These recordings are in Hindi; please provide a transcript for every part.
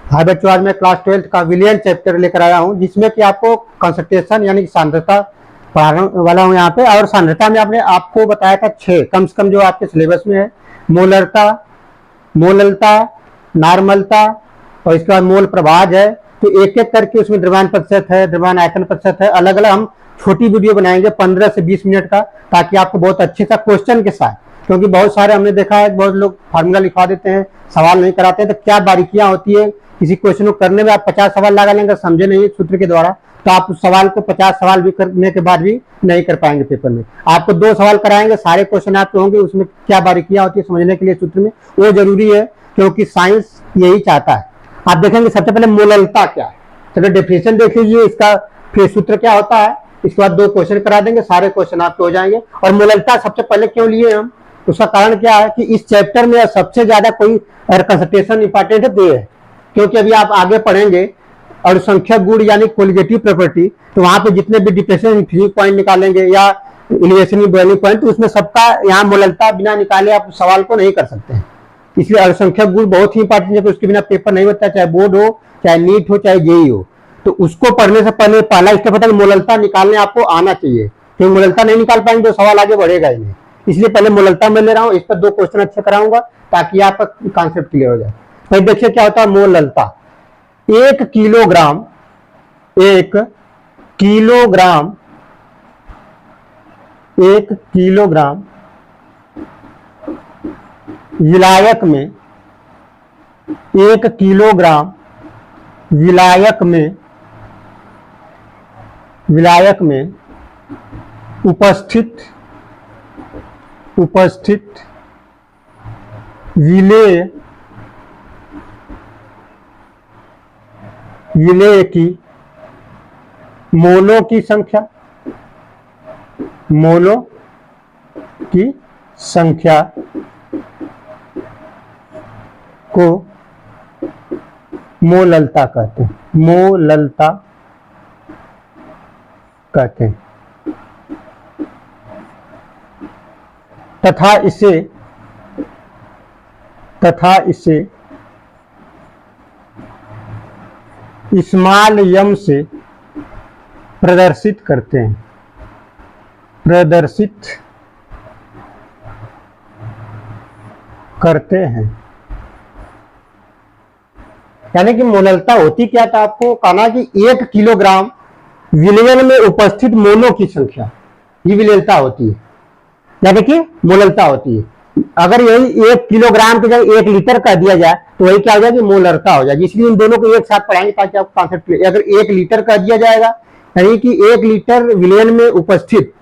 हाँ बच्चों, आज मैं क्लास 12 का विलियन चैप्टर लेकर आया हूँ, जिसमें कि आपको कंसंट्रेशन यानी कि सांद्रता पढ़ाने वाला हूँ यहाँ पे। और सांद्रता में आपने आपको बताया था 6 कम से कम जो आपके सिलेबस में है। मोलरता, मोललता, नॉर्मलता और इसके बाद मोल प्रभाज है। तो एक एक करके उसमें द्रव्यमान प्रतिशत है, द्रव्यमान आयतन प्रतिशत है, अलग अलग हम छोटी वीडियो बनाएंगे 15 से 20 मिनट का, ताकि आपको बहुत अच्छे सा क्वेश्चन के साथ, क्योंकि बहुत सारे हमने देखा है बहुत लोग फार्मूला लिखवा देते हैं, सवाल नहीं कराते हैं। तो क्या बारीकियां होती है किसी क्वेश्चन को करने में। आप 50 सवाल लगा लेंगे, समझे नहीं सूत्र के द्वारा, तो आप उस सवाल को 50 सवाल भी करने के बाद भी नहीं कर पाएंगे पेपर में। आपको 2 सवाल कराएंगे, सारे क्वेश्चन आपके होंगे, उसमें क्या बारीकियां होती है समझने के लिए सूत्र में, वो जरूरी है, क्योंकि साइंस यही चाहता है। आप देखेंगे सबसे पहले मोललता क्या है, चलो डेफिनेशन देख लीजिए इसका, फिर सूत्र क्या होता है, इसके बाद 2 क्वेश्चन करा देंगे, सारे क्वेश्चन आपके हो जाएंगे। और मोललता सबसे पहले क्यों लिए हम, उसका कारण क्या है कि इस चैप्टर में सबसे ज्यादा कोई कंसंट्रेशन इंपॉर्टेंट है तो है, क्योंकि अभी आप आगे पढ़ेंगे और संख्या गुण यानी कोलिगेटिव प्रॉपर्टी, तो वहां पे जितने भी डिप्रेशन फ्री पॉइंट निकालेंगे या इलिवेशन बॉइलिंग पॉइंट, तो उसमें सबका यहाँ मोललता बिना निकाले आप सवाल को नहीं कर सकते हैं। इसलिए अल्पसंख्यक गुण बहुत ही इंपॉर्टेंट है, उसके बिना पेपर नहीं होता, चाहे बोर्ड हो, चाहे नीट हो, चाहे जेई हो। तो उसको पढ़ने से पहले पहला स्टेप होता है मोललता निकालने आपको आना चाहिए, क्योंकि मोललता नहीं निकाल पाएंगे तो सवाल आगे बढ़ेगा ही नहीं। इसलिए पहले मोललता मैं ले रहा हूँ, इस पर 2 क्वेश्चन अच्छे कराऊंगा ताकि आपका कॉन्सेप्ट क्लियर हो जाए। भाई देखिए क्या होता है मोललता। 1 किलोग्राम 1 किलोग्राम 1 किलोग्राम विलायक में 1 किलोग्राम विलायक में उपस्थित विलेय की मोलों की संख्या को मोललता कहते हैं। मोललता कहते हैं तथा इसे स्मॉल यम से प्रदर्शित करते हैं। यानी कि मोललता होती क्या था, आपको कहना कि 1 किलोग्राम विलयन में उपस्थित मोलों की संख्या, ये विलयनता होती है, यानी कि मोललता होती है। अगर यही 1 किलोग्राम की जगह 1 लीटर कर दिया जाए तो वही क्या हो जाएगी, मोलरता हो जाएगी। इसलिए इन दोनों को एक साथ पढ़ाएंगे ताकि आपको कॉन्सेप्ट क्लियर। अगर 1 लीटर कर दिया जाएगा यानी कि 1 लीटर विलयन में उपस्थित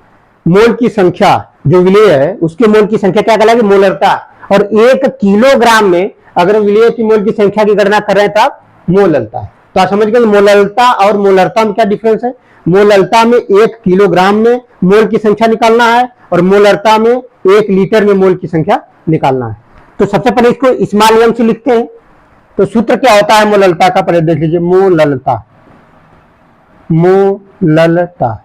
मोल की संख्या, जो विलेय है उसके मोल की संख्या क्या कहलाएगी, मोलरता। और 1 किलोग्राम में अगर विलेय की मोल की संख्या की गणना कर रहे हैं तो आप मोललता है। तो आप समझ गए मोललता और मोलरता में क्या डिफरेंस है। मोललता में 1 किलोग्राम में मोल की संख्या निकालना है और मोलरता में 1 लीटर में मोल की संख्या निकालना है। तो सबसे पहले इसको स्मॉल एम से लिखते हैं। तो सूत्र क्या होता है मोललता का, पहले देख लीजिए। मोललता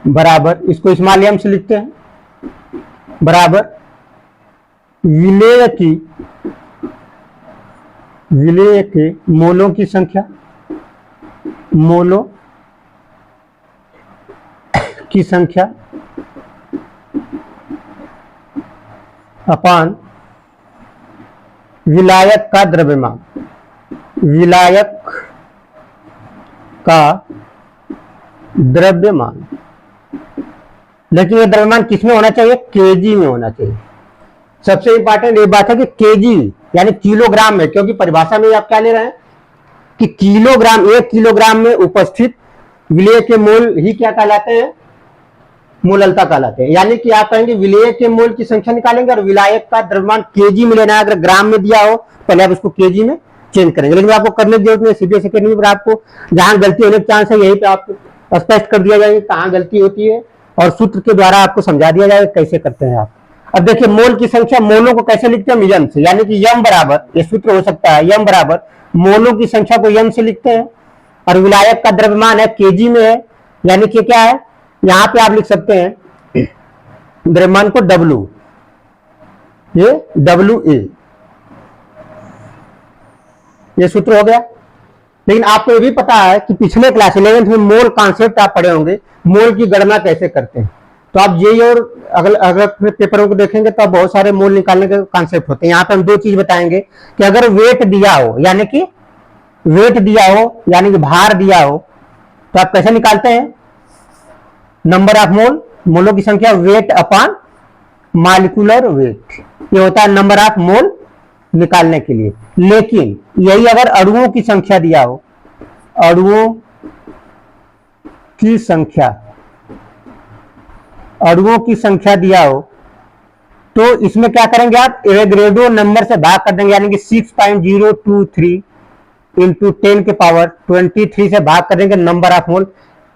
बराबर, इसको स्मॉल एम से लिखते हैं, बराबर विलेय के मोलों की संख्या, अपान विलायक का द्रव्यमान। लेकिन ये द्रव्यमान किसमें होना चाहिए, केजी में होना चाहिए। सबसे इंपॉर्टेंट ये बात है कि केजी यानी किलोग्राम में, क्योंकि परिभाषा में आप क्या ले रहे हैं कि किलोग्राम, 1 किलोग्राम में उपस्थित विलेय के मोल ही क्या कहलाते हैं, मोललता कहलाते हैं। यानी कि आप कहेंगे विलेय के मोल की संख्या निकालेंगे और विलायक का द्रव्यमान केजी में लेना है। अगर ग्राम में दिया हो पहले आप उसको केजी में चेंज करेंगे, लेकिन आपको करने की जरूरत नहीं। सीबीएसई अकेडमी पर आपको जहां गलती होने का चांस है यहीं पे आपको स्पष्ट कर दिया जाएगा कहां गलती होती है, और सूत्र के द्वारा आपको समझा दिया जाएगा कैसे करते हैं आप। अब देखिए मोल की संख्या, मोलों को कैसे लिखते हैं, यम से, यानी कि यम बराबर, ये सूत्र हो सकता है, यम बराबर मोलों की संख्या को यम से लिखते हैं, और विलायक का द्रव्यमान है केजी में है, यानी कि क्या है, यहां पे आप लिख सकते हैं द्रव्यमान को W, ये WA, ये सूत्र हो गया। लेकिन आपको ये भी पता है कि पिछले क्लास 11th में मोल कॉन्सेप्ट आप पढ़े होंगे, मोल की गणना कैसे करते हैं। तो आप जेई और अगर पेपरों को देखेंगे तो बहुत सारे मोल निकालने के कॉन्सेप्ट होते हैं। यहाँ पे हम दो चीज बताएंगे कि अगर वेट दिया हो, यानी कि वेट दिया हो, यानी कि भार दिया हो, तो आप कैसे निकालते हैं, नंबर ऑफ मोल, मोलों की संख्या, वेट अपॉन मॉलिक्यूलर वेट, ये होता है नंबर ऑफ मोल निकालने के लिए। लेकिन यही अगर अणुओं की संख्या दिया हो, अणुओं की संख्या, अणुओं की संख्या दिया हो, तो इसमें क्या करेंगे आप, एवोगैड्रो नंबर से भाग कर देंगे, यानी कि 6.023 इंटू 10 के पावर 23 से भाग कर देंगे नंबर ऑफ मोल।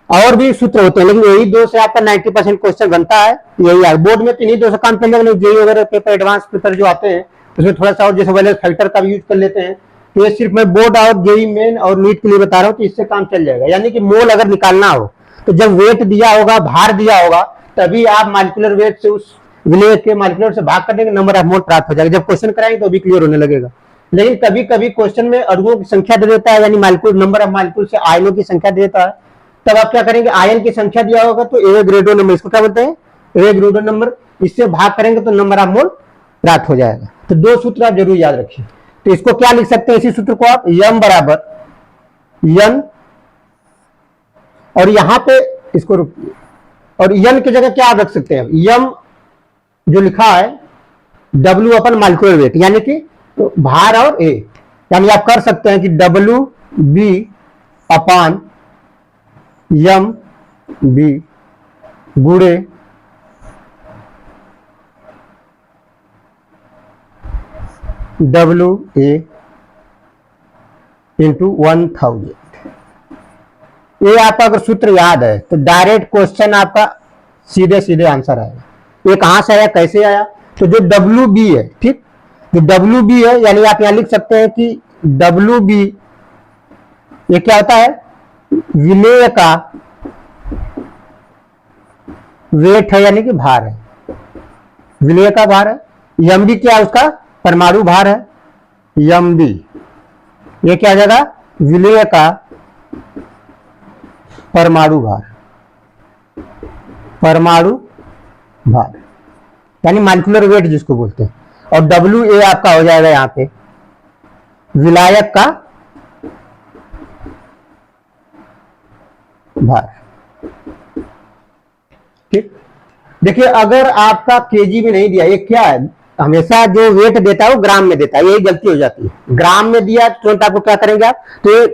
और भी सूत्र होते हैं, लेकिन यही दो से आपका 90% क्वेश्चन बनता है। यही है बोर्ड में तो इन्हीं दो से काम चल जाएगा। जेई वगैरह पेपर, एडवांस पेपर जो आते हैं उसमें थोड़ा सा और जैसे वैलेंस फैक्टर का भी यूज कर लेते हैं। तो ये सिर्फ मैं बोर्ड और जेई मेन और नीट के लिए बता रहा हूँ, तो इससे काम चल जाएगा। यानी कि मोल अगर निकालना हो तो जब वेट दिया होगा, भार दिया होगा, तभी आप मॉलिक्यूलर वेट से उस विलेय के मॉलिक्यूलर से भाग कर देंगे, नंबर ऑफ मोल प्राप्त हो जाएगा। जब क्वेश्चन कराएंगे तो भी क्लियर होने लगेगा। लेकिन कभी कभी क्वेश्चन में अणुओं की संख्या दे देता है, यानी मॉलिक्यूल, नंबर ऑफ मॉलिक्यूल से आयनों की संख्या दे देता है, तब आप क्या करेंगे, आयन की संख्या दिया होगा तो एवोगैड्रो नंबर, इसको क्या बोलते हैं, एवोगैड्रो नंबर, इससे भाग करेंगे तो नंबर ऑफ मोल प्राप्त हो जाएगा। तो दो सूत्र आप जरूर याद रखिए। तो इसको क्या लिख सकते हैं, इसी सूत्र को आप यम बराबर यन, और यहां पे इसको रुकिए, और यन की जगह क्या रख सकते हैं, यम जो लिखा है डब्ल्यू अपन मॉलिक्यूलर वेट, यानी कि तो भार और ए, यानी आप कर सकते हैं कि डब्ल्यू बी अपान यम बी गुणे डब्ल्यू ए इंटू 1000। ये आपका अगर सूत्र याद है तो डायरेक्ट क्वेश्चन आपका सीधे सीधे आंसर आएगा। ये कहां से आया, कैसे आया, तो जो डब्ल्यू बी है, ठीक, जो डब्ल्यू बी है, यानी आप यहां लिख सकते हैं कि डब्ल्यू बी ये क्या होता है, विलेय का वेट है, यानी कि भार है, विलेय का भार है। यम बी क्या है, उसका परमाणु भार है, यम बी ये क्या आ जाएगा, विलेय का परमाणु भार, परमाणु भार यानी मॉलिक्यूलर वेट जिसको बोलते हैं। और डब्ल्यू ए आपका हो जाएगा यहां पे विलायक का भार, ठीक। देखिए अगर आपका केजी में नहीं दिया, ये क्या है, हमेशा जो वेट देता है वो ग्राम में देता है, यही गलती हो जाती है। ग्राम में दिया तुरंत आपको क्या करेंगे आप, तो ये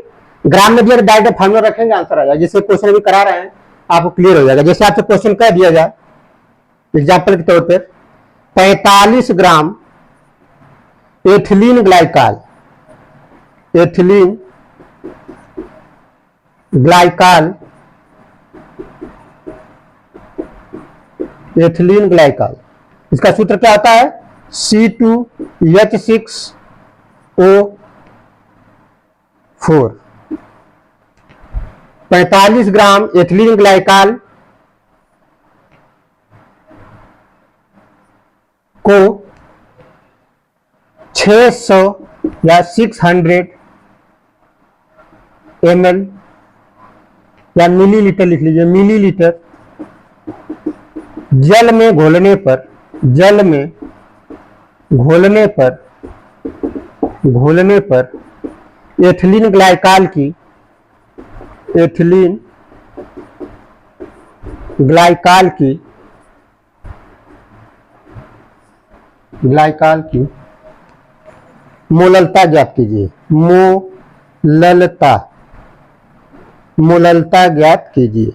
ग्राम में दिया तो डायरेक्ट फार्मूला रखेंगे, आंसर आ जाएगा। जैसे क्वेश्चन अभी करा रहे हैं आपको क्लियर हो जाएगा। जैसे आपसे क्वेश्चन कह दिया जाए एग्जाम्पल के तौर पर 45 ग्राम ethylene glycol, ethylene glycol, ethylene glycol, इसका सूत्र क्या होता है, C2H6O4। 45 ग्राम एथिलीन ग्लाइकाल को 600 या 600 ml या मिलीलीटर लिख लीजिए, मिलीलीटर जल में घोलने पर, जल में घोलने पर, घोलने पर एथिलीन ग्लाइकाल की, एथिलीन ग्लाइकाल की, ग्लाइकाल की मोललता ज्ञात कीजिए, मोललता, मोललता ज्ञात कीजिए,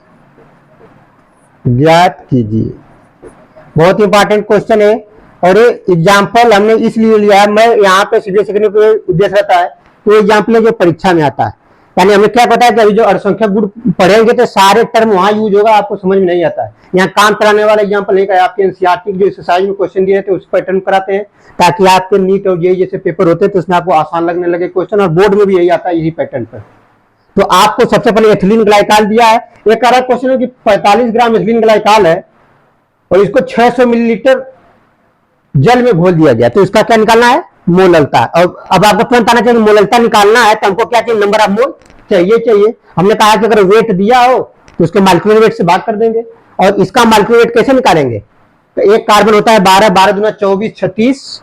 ज्ञात कीजिए। बहुत इंपॉर्टेंट क्वेश्चन है और ये एग्जाम्पल हमने इसलिए लिया है, मैं यहाँ पे सीधे सीखने के उद्देश्य रहता है, तो एग्जाम्पल है जो परीक्षा में आता है। यानी हमें क्या पता है कि अभी जो अल्पसंख्यक गुण पढ़ेंगे तो सारे टर्म वहां यूज होगा, आपको समझ में नहीं आता है। यहाँ काम कराने वाला एग्जाम्पल नहीं है, आपके एनसीईआरटी जो एक्सरसाइज में क्वेश्चन दिए थे उस पैटर्न कराते हैं, ताकि आपके नीट और जेईई जैसे पेपर होते हैं तो उसमें आपको आसान लगने लगे क्वेश्चन, और बोर्ड में भी यही आता है इसी पैटर्न पर। तो आपको सबसे पहले एथिलीन ग्लाइकाल दिया है, एक कह रहा क्वेश्चन है कि 45 ग्राम एथिलीन ग्लाइकाल है और इसको 600 मिलीलीटर जल में घोल दिया गया, तो इसका क्या निकालना है, मोललता। और अब आपको तुरंत आना चाहिए, मोललता निकालना है तो हमको क्या चाहिए, नंबर ऑफ मोल चाहिए। हमने कहा कि अगर वेट दिया हो तो उसके मॉलिक्यूलर वेट से भाग कर देंगे। और इसका मॉलिक्यूलर वेट कैसे निकालेंगे, तो एक कार्बन होता है 12, 12 दूना 24, 36,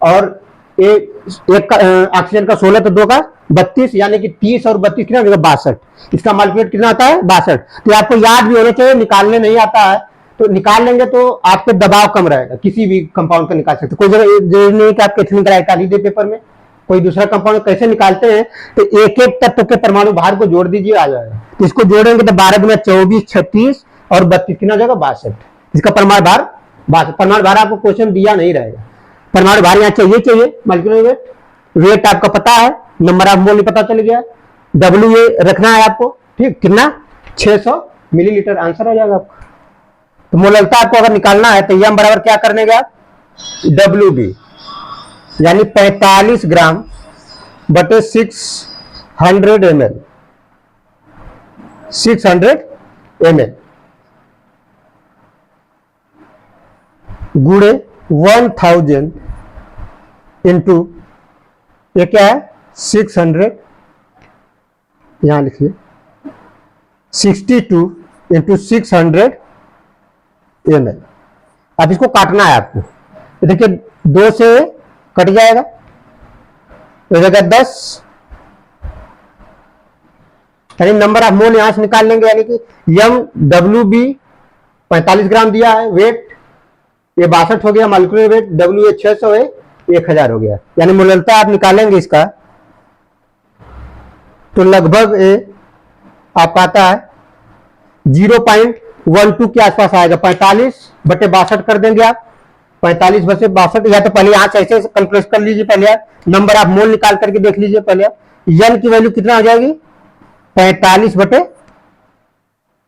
और एक ऑक्सीजन का 16, तो 2 का 32, यानी कि 30 और 32 कितना हो जाएगा, 62। इसका मॉलिक्यूलर वेट कितना आता है, 62। तो आपको याद भी होना चाहिए, निकालने नहीं आता है तो निकाल लेंगे तो आपके दबाव कम रहेगा, किसी भी कंपाउंड का निकाल सकते। कोई जरूरी नहीं कि आप एथिलीन ग्लाइकॉल ही दे पेपर में, कोई दूसरा कंपाउंड कैसे निकालते हैं, तो एक एक तत्व के परमाणु भार को जोड़ दीजिए, आ जाएगा। तो इसको जोड़ेंगे तो 12 गुना 24, 36 और 32 कितना हो जाएगा, 62। इसका परमाणु भार 62। परमाणु भार आपको क्वेश्चन दिया नहीं रहेगा, परमाणु भार यहाँ चाहिए। मॉलिक्यूलर वेट, वेट आपका पता है, नंबर ऑफ मोल पता चल गया, डब्ल्यू रखना है आपको, ठीक, कितना 600 मिलीलीटर आंसर आ जाएगा आपका। तो मोललता आपको अगर निकालना है तो यम बराबर क्या करने गया, डब्ल्यू बी, यानी 45 ग्राम बटे 600 ml, 600 ml गुड़े 1000 इंटू, ये क्या है 600, यहां लिखिए 62 इंटू 600 ml। अब इसको काटना है आपको, देखिए 2 से कट जाएगा, तो जगह 10, यानी नंबर ऑफ मोल यहां से निकाल लेंगे, यानी कि यम डब्ल्यू बी 45 ग्राम दिया है वेट, ये 62 हो गया मॉलिक्यूलर वेट, डब्ल्यू ए 600 है, 1000 हो गया, यानी मोललता आप निकालेंगे इसका तो लगभग आपका आता है 0.12 के आसपास आएगा। 45 बटे 62 कर देंगे आप, 45 बटे 62, या तो पहले यहां से ऐसे कैलकुलेट कर लीजिए, पहले आप नंबर ऑफ मोल निकाल करके देख लीजिए पहले आप। यन की वैल्यू कितना हो जाएगी, 45 बटे,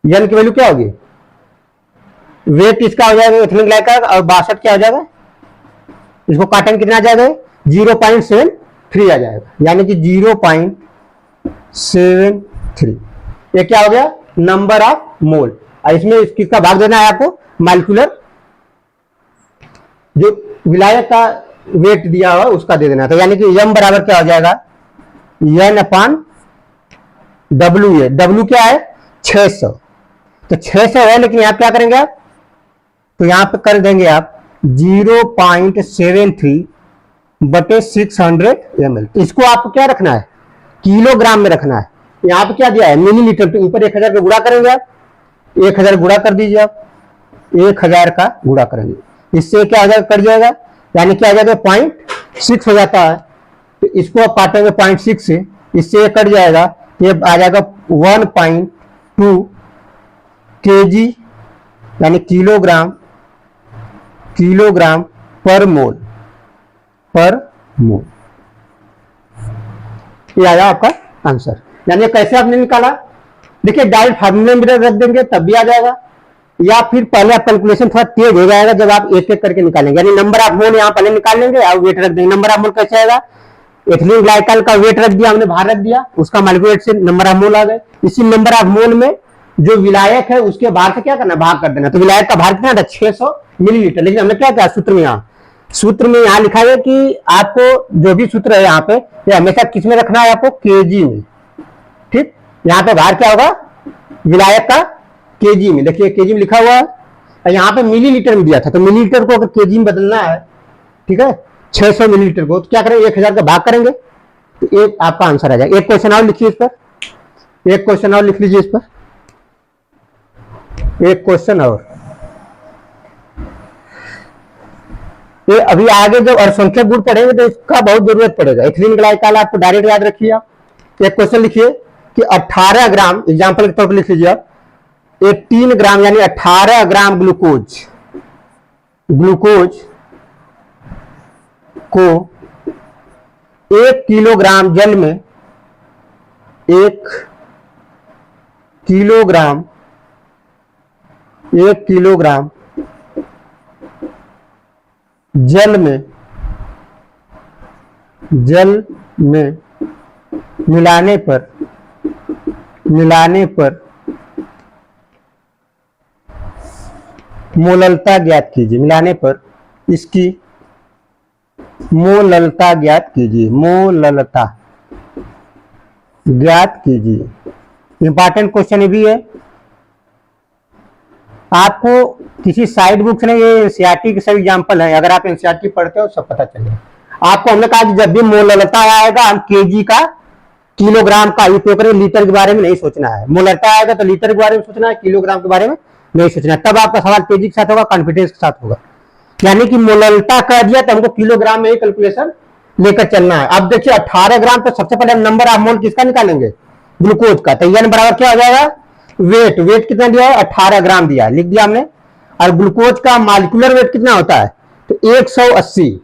यन की वैल्यू क्या होगी, वेट इसका हो जाएगा एथिलीन ग्लाइकॉल, और 62 क्या हो जाएगा, इसको काटेंगे कितना आ जाएगा, 0.73 आ जाएगा, यानी कि 0.73। ये क्या हो गया, नंबर ऑफ मोल। इसमें किसका भाग देना है आपको, मॉलिक्यूलर, जो विलायक का वेट दिया हुआ उसका दे देना था, यानी कि यम बराबर क्या हो जाएगा, एन अपान डब्ल्यू। डब्ल्यू क्या है 600, तो 600 है, लेकिन यहां क्या करेंगे आप, तो यहां पे कर देंगे आप 0.73 बटे 600 ml। तो इसको आपको क्या रखना है, किलोग्राम में रखना है। यहां पे क्या दिया है, मिलीलीटर, तो ऊपर 1000 का गुणा करेंगे आप, 1000 गुणा कर दीजिए आप, 1000 का गुणा करेंगे, इससे क्या हो जाएगा, कट जाएगा, यानी क्या आ जाएगा 0.6 हो जाता है। तो इसको आप काटेंगे 0.6 से, इससे कट जाएगा, ये आ जाएगा 1.2 kg, यानी किलोग्राम पर मोल, ये आया आपका आंसर। यानी कैसे आपने निकाला, देखिए डायरेक्ट फार्मूले में रख देंगे तब भी आ जाएगा, या फिर पहले आप कैलकुलेशन थोड़ा तेज हो जाएगा जब आप एक एक करके निकालेंगे, यानी नंबर ऑफ मोल यहाँ पहले निकाल लेंगे और वेट रख देंगे। नंबर ऑफ मोल कैसे आएगा, एथिलीन ग्लाइकॉल का वेट रख दिया हमने, भार रख दिया, उसका मॉलिक्यूलर वेट से नंबर ऑफ मोल आ गए। इसी नंबर ऑफ मोल में जो विलायक है उसके भार से क्या करना, भाग कर देना। तो विलायक का भार कितना था, 600 मिलीलीटर। लेकिन हमने क्या किया, सूत्र में यहाँ लिखा है कि आपको जो भी सूत्र है यहाँ पे, ये हमेशा किस में रखना है, आपको केजी में, ठीक। यहाँ पे भार क्या होगा, विलायक का केजी में, देखिए केजी में लिखा हुआ है, और यहाँ पे मिलीलीटर में दिया था, तो मिलीलीटर को अगर केजी में बदलना है, ठीक है, 600 मिलीलीटर को, तो क्या करेंगे, 1000 का भाग करेंगे, तो एक आपका आंसर आ जाएगा। एक क्वेश्चन और लिखिए इस पर, एक क्वेश्चन और लिख लीजिए इस पर, एक क्वेश्चन और। ये अभी आगे जब असंख्यक गुण पढ़ेंगे तो इसका बहुत जरूरत पड़ेगा। एथिलीन ग्लाइकॉल आपको डायरेक्ट याद रखिए आप। एक क्वेश्चन लिखिए कि 18 ग्राम, एग्जाम्पल के तौर पर लिख लीजिए आप, 18 ग्राम यानी 18 ग्राम ग्लूकोज को 1 किलोग्राम जल में, 1 किलोग्राम जल में मिलाने पर मोललता ज्ञात कीजिए। मिलाने पर इसकी मोललता ज्ञात कीजिए, मोललता ज्ञात कीजिए। इंपॉर्टेंट क्वेश्चन भी है। आपको किसी साइड बुक ने, ये एनसीईआरटी के सब एग्जाम्पल है, अगर आप एनसीईआरटी पढ़ते हो सब पता चलेगा आपको। हमने कहा कि जब भी मोललता आएगा हम केजी का, किलोग्राम का उपयोग करें, लीटर के बारे में नहीं सोचना है। मोललता आएगा तो लीटर के बारे में सोचना है, किलोग्राम के बारे में नहीं सोचना है। तब आपका सवाल तेजी के साथ होगा, कॉन्फिडेंस के साथ होगा। यानी कि मोललता कर दिया तो हमको किलोग्राम में ही कैलकुलेशन लेकर चलना है। अब देखिए 18 ग्राम, तो सबसे पहले नंबर ऑफ मोल किसका निकालेंगे? ग्लूकोज का। तो एन बराबर क्या हो जाएगा? वेट। वेट कितना दिया है? 18 ग्राम दिया है, लिख दिया हमने। और ग्लूकोज का मॉलिक्यूलर वेट कितना होता है? तो 180।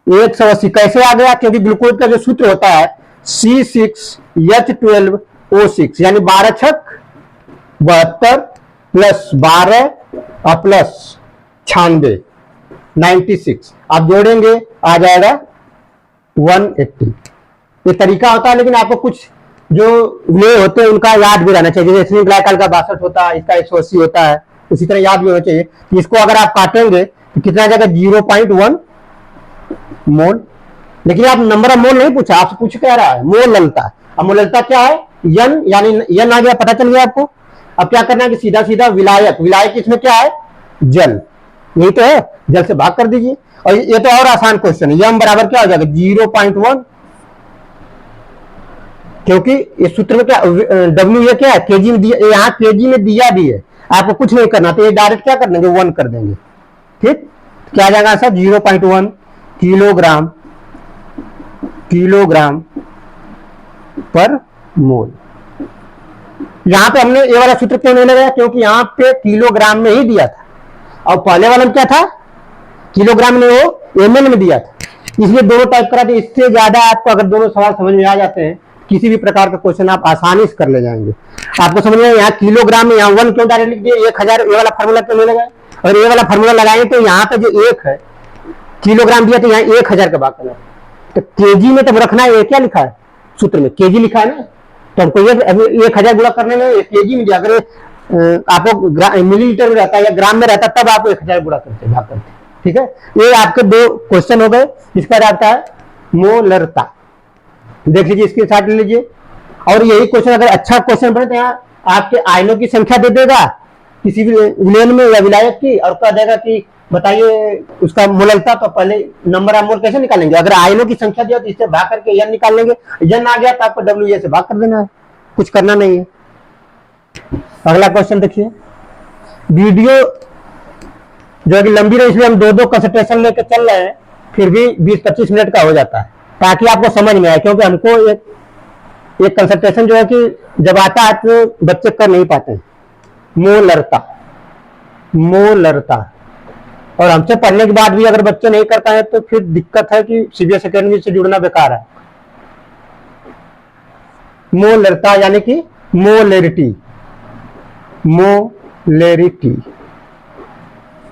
180 कैसे आ गया? क्योंकि ग्लूकोज का जो सूत्र होता है C6H12O6, यानी 12 छक 72 प्लस 12 और प्लस 96, 96 आप जोड़ेंगे आ जाएगा 180। ये तरीका होता है, लेकिन आपको कुछ जो ले होते हैं उनका याद भी रहना चाहिए। जैसे इसमें ग्लाइकल का 62 होता है, इसका 180 होता है, उसी तरह याद भी होना चाहिए कि इसको अगर आप काटेंगे तो कितना आ जाएगा? 0.1 मोल। लेकिन आप नंबर ऑफ मोल नहीं पूछा, आपसे पूछ क्या रहा है? मोललता। अब मोललता क्या है? यन, यानी यन आ गया, पता चल गया आपको। अब क्या करना है कि सीधा सीधा विलायक। विलायक इसमें क्या है? जल, यही तो है, जल से भाग कर दीजिए। और ये तो और आसान क्वेश्चन है। यम बराबर क्या हो जाएगा? 0.1, क्योंकि इस सूत्र में क्या डब्ल्यू ये क्या है? केजी में दिया, यहाँ केजी में दिया भी है, आपको कुछ नहीं करना, तो ये डायरेक्ट क्या कर देंगे? 1 कर देंगे। ठीक, क्या आ जाएगा सर? 0.1 किलोग्राम, किलोग्राम पर मोल। यहां पे हमने ये वाला सूत्र क्यों नहीं लगाया? क्योंकि यहां पे किलोग्राम में ही दिया था, और पहले वाला में क्या था? किलोग्राम में, वो एमएल में दिया था, इसलिए दोनों टाइप करा थे। इससे ज्यादा आपको अगर दोनों सवाल समझ में आ जाते हैं, किसी भी प्रकार का क्वेश्चन आप आसानी से कर ले जाएंगे। आपको समझ में यहाँ किलोग्राम में यहाँ 1 क्यों डायरेक्ट लिख दिया? 1000 ये वाला फार्मूला क्यों नहीं लगाया? और ये वाला फार्मूला लगाएंगे तो यहाँ पे जो 1 है, किलोग्राम दिया तो यहाँ 1000 का भाग करना। तो केजी में तब रखना है, ये क्या लिखा है सूत्र में? केजी लिखा है ना, तो हमको ये 1000 गुणा करने में केजी में दिया। अगर आपको मिलीलीटर में रहता है या ग्राम में रहता तब आप 1000 गुणा करते, भाग करते। ठीक है, ये आपके 2 क्वेश्चन हो गए। इसका आता है मोलरता, देख लीजिए, इसके साथ ले लीजिए। और यही क्वेश्चन अगर अच्छा क्वेश्चन बने तो यहाँ आपके आयनों की संख्या दे देगा किसी भी विलयन में या विलायक की, और कह देगा कि बताइए उसका मोललता। तो पहले नंबर ऑफ मोल कैसे निकालेंगे? अगर आयनों की संख्या दिया तो इससे भाग करके यन निकाल लेंगे। यन आ गया तो आपको डब्ल्यू से भाग कर देना है, कुछ करना नहीं है। अगला क्वेश्चन देखिए। वीडियो जो है कि लंबी रही, इसलिए हम 2-2 कंसंट्रेशन लेकर चल रहे हैं, फिर भी 20-25 मिनट का हो जाता है, ताकि आपको समझ में आए। क्योंकि हमको एक कंसंट्रेशन जो है कि जब आता है तो बच्चे कर नहीं पाते। मोलरता, मोलरता। और हमसे पढ़ने के बाद भी अगर बच्चे नहीं कर पाए तो फिर दिक्कत है कि सीबीएसई अकेडमी से जुड़ना बेकार है। मोलरता यानी कि मोलेरिटी, मोलेरिटी।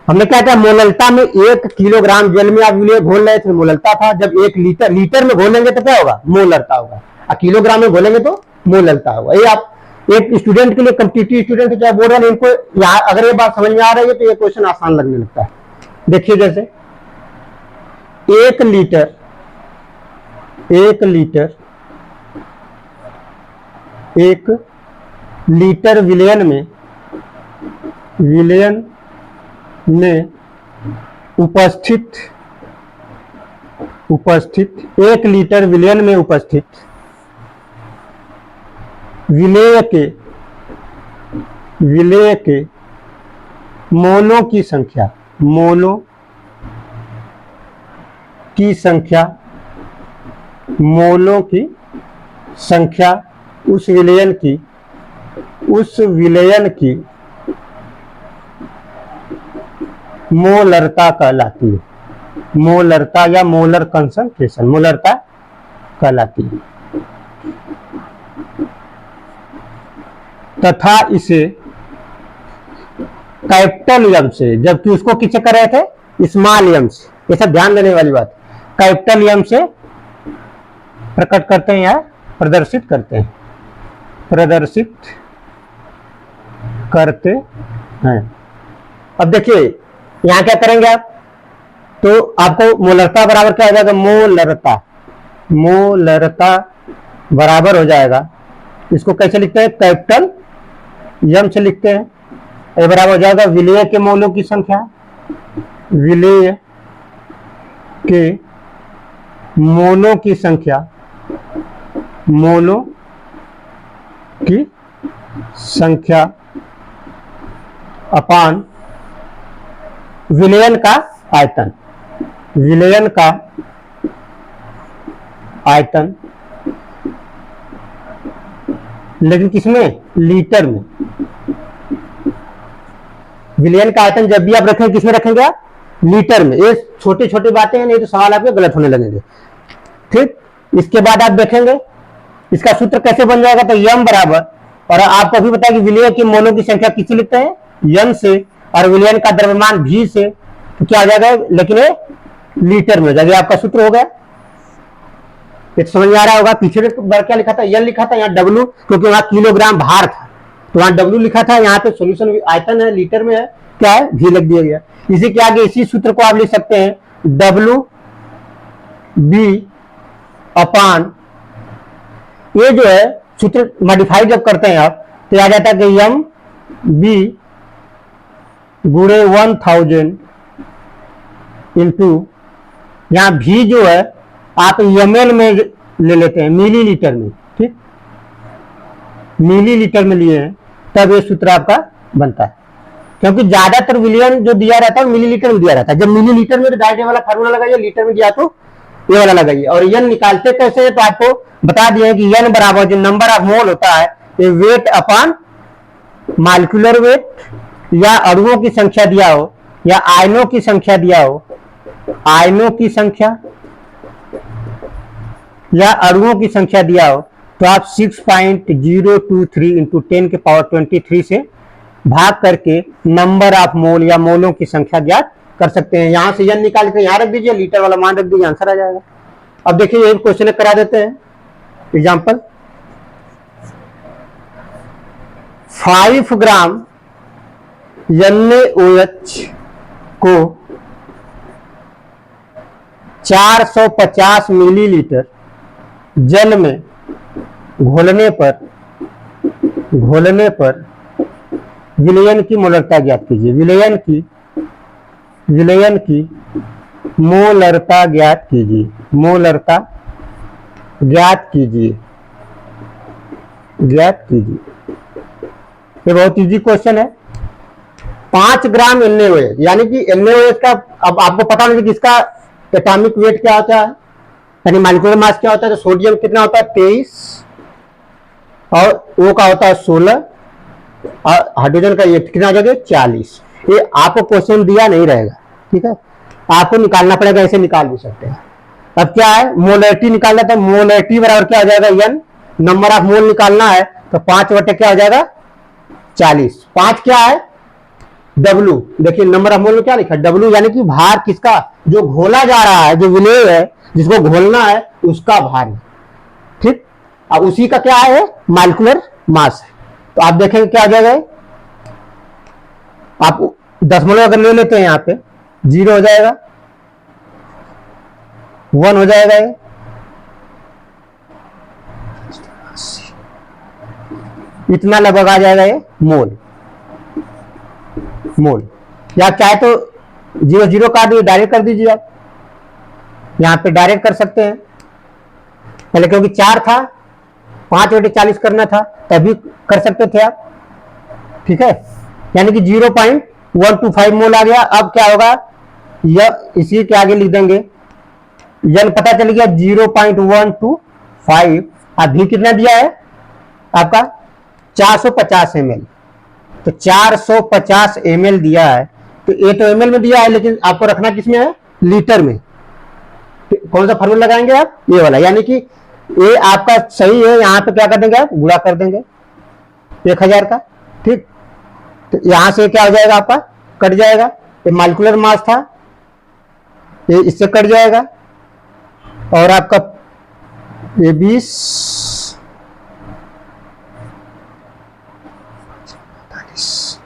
हमने क्या था? मोललता में 1 किलोग्राम जल में आप घोल रहे थे, मोललता था। जब 1 लीटर में घोलेंगे तो क्या होगा? मोलरता होगा। और किलोग्राम में घोलेंगे तो मोललता होगा। ये आप एक स्टूडेंट के लिए, कॉम्पिटिटिव स्टूडेंट चाहे बोर्ड वाले, इनको यहाँ अगर ये बात समझ में आ रही है तो ये क्वेश्चन आसान लगने लगता है। देखिए, जैसे 1 लीटर, 1 लीटर, 1 लीटर विलयन में उपस्थित 1 लीटर विलयन में उपस्थित विलेय के मोलों की संख्या, मोलों की संख्या, मोलों की संख्या उस विलयन की मोलरता कहलाती है। मोलरता या मोलर कंसंट्रेशन, मोलरता कहलाती है। तथा इसे कैपिटल एम से, जबकि उसको किससे कर रहे थे? स्मॉल एम से। ये सब ध्यान देने वाली बात। कैपिटल एम से प्रकट करते हैं या प्रदर्शित करते हैं, प्रदर्शित करते हैं। अब देखिए यहां क्या करेंगे आप? तो आपको मोलरता बराबर क्या हो जाएगा, मोलरता, मोलरता बराबर हो जाएगा, इसको कैसे लिखते हैं, कैपिटल एम से लिखते हैं। ये बराबर हो जाएगा विलेय के मोलों की संख्या, विलेय के मोलों की संख्या, मोलों की संख्या अपान विलयन का आयतन, विलयन का आयतन, लेकिन किसमें, लीटर में। विलयन का आयतन जब भी आप रखेंगे किसमें रखेंगे आप, लीटर में। ये छोटी छोटी बातें हैं, नहीं तो सवाल आपके गलत होने लगेंगे। ठीक, इसके बाद आप देखेंगे इसका सूत्र कैसे बन जाएगा, तो यम बराबर, और आपको भी पता है कि विलय की मोलों की संख्या किससे लिखते हैं, यन से, और विलयन का द्रव्यमान भी से, तो क्या हो जाएगा, लेकिन ये लीटर में हो जाएगा। आपका सूत्र हो गया, ये समझ में आ रहा होगा। पीछे बार क्या लिखा था, यन लिखा था, यहाँ डब्ल्यू, क्योंकि वहां किलोग्राम भार था तो वहां डब्ल्यू लिखा था, यहाँ पे सोल्यूशन आयतन है, लीटर में है, क्या है, भी लिख दिया गया। इसी के आगे इसी सूत्र को आप लिख सकते हैं डब्ल्यू बी अपान, ये जो है सूत्र मॉडिफाई जब करते हैं आप तो आ जाता है कि एम बी गुणे 1000 इंटू, यहाँ भी जो है आप एमएल में ले लेते हैं, मिलीलीटर में। ठीक, मिलीलीटर में लिए हैं तब ये सूत्र आपका बनता है, क्योंकि ज्यादातर विलियन जो दिया रहता है मिलीलीटर में दिया रहता है। जब मिलीलीटर में तो डायरेक्ट वाला फार्मूला लगाइए, लीटर में दिया तो ये वाला लगाइए। और यन निकालते कैसे है तो आपको बता दिए कि यन बराबर जो नंबर ऑफ मोल होता है ये वेट अपान मॉलिक्यूलर वेट, या अणुओं की संख्या दिया हो या आयनों की संख्या दिया हो, आयनों की संख्या या अणुओं की संख्या दिया हो तो आप 6.023 इंटू 10 के पावर 23 से भाग करके नंबर ऑफ मोल या मोलों की संख्या ज्ञात कर सकते हैं। यहां से यन निकाल के यहां रख दीजिए, लीटर वाला मान रख दीजिए, आंसर आ जाएगा। अब देखिए ये क्वेश्चन करा देते हैं। एग्जांपल, 5 ग्राम NaOH को 450 मिलीलीटर जल में घोलने पर विलयन की मोलरता ज्ञात कीजिए, विलयन की मोलरता ज्ञात कीजिए, मोलरता ज्ञात कीजिए, ज्ञात कीजिए। ये बहुत इजी क्वेश्चन है। 5 ग्राम NaOH, यानी कि NaOH का अब आपको पता नहीं कि इसका एटॉमिक वेट क्या होता है, यानी मॉलिक्यूलर मास क्या होता है। तो सोडियम कितना होता है, 23, और O का होता है 16, और हाइड्रोजन का ये कितना हो जाएगा, 40। ये आपको क्वेश्चन दिया नहीं रहेगा, ठीक है, आपको निकालना पड़ेगा, ऐसे निकाल भी सकते हैं। अब क्या है, मोलरिटी निकालना, तो मोलरिटी बराबर क्या हो जाएगा, यन, नंबर ऑफ मोल निकालना है तो 5 बटे क्या हो जाएगा, 40। 5 क्या है, डब्ल्यू, देखिए नंबर ऑफ मोल में क्या लिखा है, डब्ल्यू, यानी कि भार किसका, जो घोला जा रहा है, जो विलेय है, जिसको घोलना है उसका भार है। ठीक, अब उसी का क्या है, मॉलिक्यूलर मास है। तो आप देखेंगे क्या आ जाएगा, आप दशमलव अगर ले लेते हैं यहाँ पे 0 हो जाएगा, 1 हो जाएगा, ये इतना लगभग आ जाएगा, ये मोल, मोल। या चाहे तो 0 0 काट दिए, डायरेक्ट कर दीजिए, आप यहां पे डायरेक्ट कर सकते हैं। पहले क्योंकि 4 था, 5 बटे 40 करना था, तभी कर सकते थे आप। ठीक है, यानी कि 0.125 मोल आ गया। अब क्या होगा, यह इसी के आगे लिख देंगे, यन पता चल गया 0.125। अभी कितना दिया है आपका, 450 ml, तो 450 ml दिया है, तो ये तो ml में दिया है, लेकिन आपको रखना किसमें है, लीटर में। कौन सा फार्मूला लगाएंगे आप, ये वाला, यानी कि ये आपका सही है। यहाँ पे क्या कर देंगे आप, गुणा कर देंगे 1000 का। ठीक, तो यहां से क्या हो जाएगा आपका, कट जाएगा, ये मॉलिक्यूलर मास था, ये इससे कट जाएगा, और आपका ये 20 45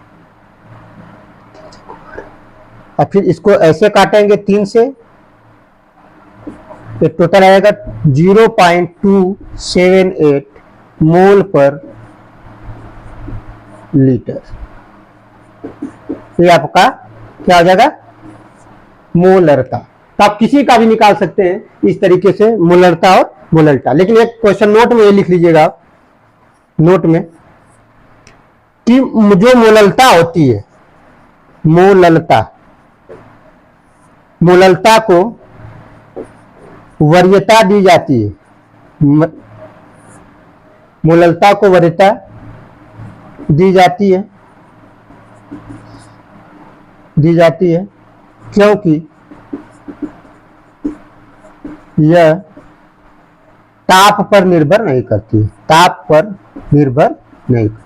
और फिर इसको ऐसे काटेंगे 3 से, तो टोटल आएगा 0.278 मोल पर लीटर। ये आपका क्या हो जाएगा, मोलरता। तो आप किसी का भी निकाल सकते हैं इस तरीके से, मोलरता और मोलल्टा। लेकिन एक क्वेश्चन नोट में ये लिख लीजिएगा, नोट में, कि जो मोलल्टा होती है, मोलल्टा, मोलल्टा को वरीयता दी जाती है, मोलल्टा को वरीयता दी जाती है क्योंकि यह ताप पर निर्भर नहीं करती, ताप पर निर्भर नहीं करती।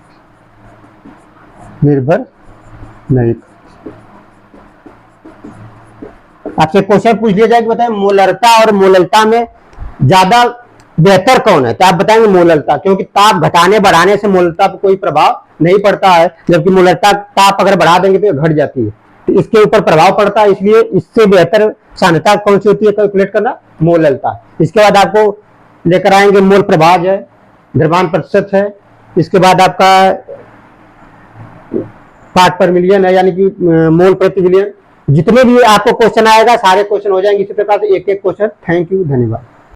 आपसे क्वेश्चन पूछ लिया जाए कि बताएं मोलरता और मोलल्टा में ज्यादा बेहतर कौन है, तो आप बताएंगे मोलल्टा, क्योंकि ताप घटाने बढ़ाने से मोलल्टा पर कोई प्रभाव नहीं पड़ता है, जबकि मोलल्टा ताप अगर बढ़ा देंगे तो घट जाती है, तो इसके ऊपर प्रभाव पड़ता है। इसलिए इससे बेहतर सांद्रता कौन सी होती है कैलकुलेट करना, मोलल्टा। इसके बाद आपको लेकर आएंगे मोल प्रभाव है, द्रव्यमान प्रतिशत है, इसके बाद आपका पार्ट पर मिलियन है, यानी कि मोल प्रति मिलियन। जितने भी आपको क्वेश्चन आएगा सारे क्वेश्चन हो जाएंगे इसी प्रकार से, एक एक क्वेश्चन। थैंक यू, धन्यवाद।